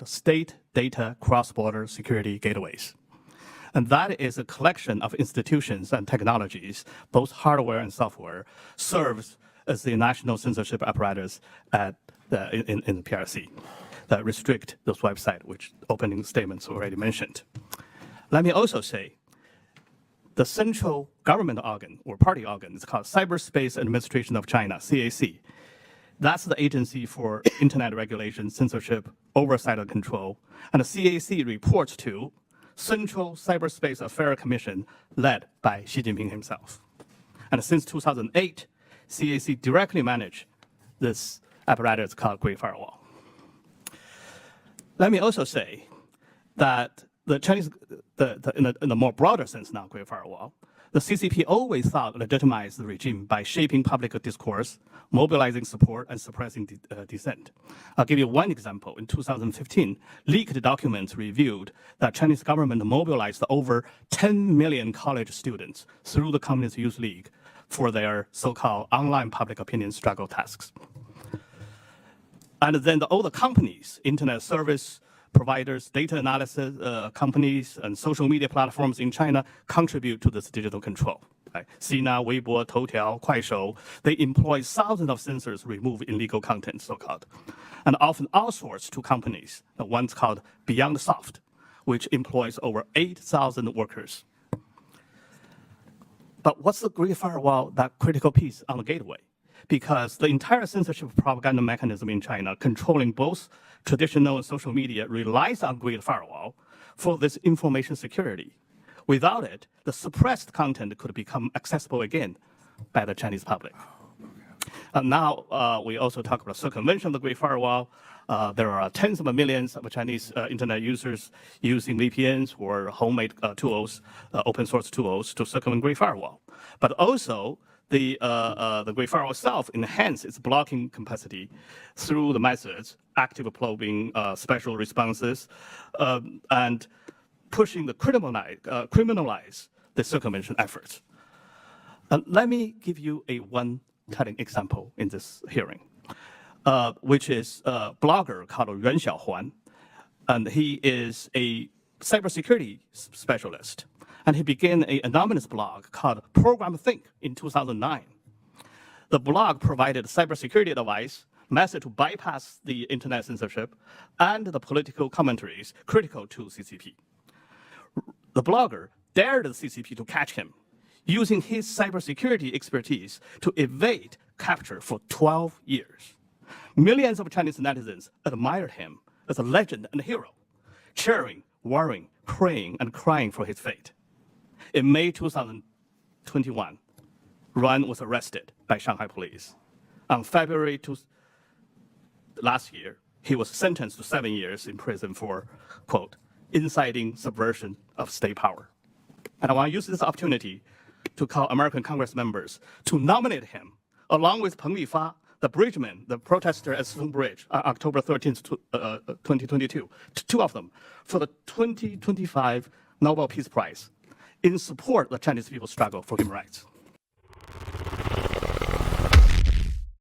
state data cross-border security gateways. And that is a collection of institutions and technologies, both hardware and software, serves as the national censorship apparatus in the PRC that restrict those websites, which opening statements already mentioned. Let me also say, the central government organ or party organ is called Cyberspace Administration of China, CAC. That's the agency for internet regulation, censorship, oversight and control. And the CAC reports to Central Cyberspace Affairs Commission led by Xi Jinping himself. And since 2008, CAC directly managed this apparatus called Great Firewall. Let me also say that the Chinese, in a more broader sense now, Great Firewall, the CCP always thought legitimized the regime by shaping public discourse, mobilizing support, and suppressing dissent. I'll give you one example. In 2015, leaked documents revealed that Chinese government mobilized over 10 million college students through the Communist Youth League for their so-called online public opinion struggle tasks. And then all the companies, internet service providers, data analysis companies, and social media platforms in China contribute to this digital control. Right? Sina, Weibo, Toutiao, Kuaishou, they employ thousands of censors to remove illegal content, so-called, and often outsource to companies, the ones called Beyond Soft, which employs over 8,000 workers. But what's the Great Firewall, that critical piece on the gateway? Because the entire censorship propaganda mechanism in China, controlling both traditional and social media, relies on Great Firewall for this information security. Without it, the suppressed content could become accessible again by the Chinese public. Now, we also talk about circumvention of the Great Firewall. There are tens of millions of Chinese internet users using VPNs or homemade tools, open source tools to circumvent Great Firewall. But also, the Great Firewall itself enhances its blocking capacity through the methods, active probing, special responses, and pushing the criminalize the circumvention efforts. Let me give you one telling example in this hearing, which is a blogger called Yuan Xiaohuan, and he is a cybersecurity specialist. And he began an anonymous blog called Program Think in 2009. The blog provided cybersecurity advice, method to bypass the internet censorship, and the political commentaries critical to CCP. The blogger dared the CCP to catch him, using his cybersecurity expertise to evade capture for 12 years. Millions of Chinese netizens admired him as a legend and a hero, cheering, worrying, praying, and crying for his fate. In May 2021, Yuan was arrested by Shanghai police. On February last year, he was sentenced to 7 years in prison for, quote, inciting subversion of state power. And I want to use this opportunity to call American Congress members to nominate him, along with Peng Lifa, the bridgeman, the protester at Stone Bridge, on October 13th, 2022, two of them, for the 2025 Nobel Peace Prize in support of the Chinese people's struggle for human rights.